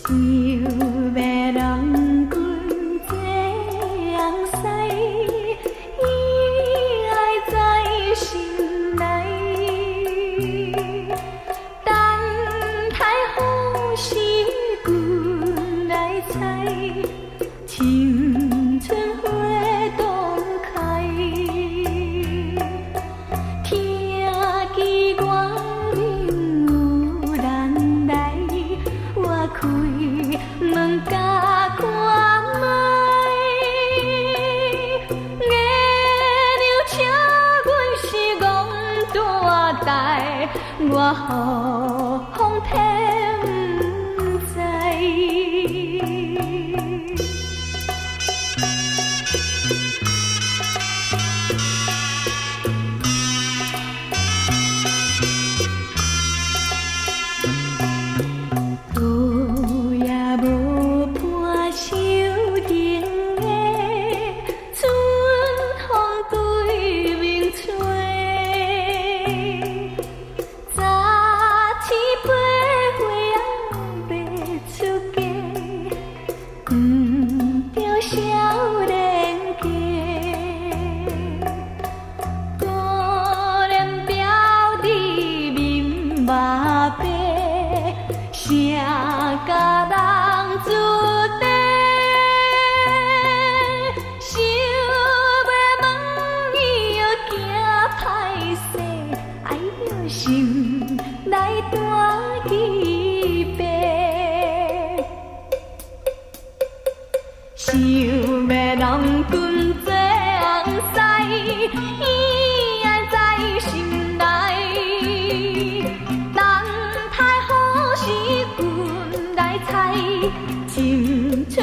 想要郎君这样西，伊爱在心内。等待好时君来采，青春花朵开。听见我人有人来，我开门甲看卖。月亮请阮是戆大台，我予风骗不知。路也无伴手停的，春风对面吹。早起八岁啊，要出嫁，不着少年家。可怜表弟面目白。谁甲人注定？想要问伊又惊歹势，爱着心内大气白。想要郎君做红婿，伊爱在心内。等待好时君来采，青春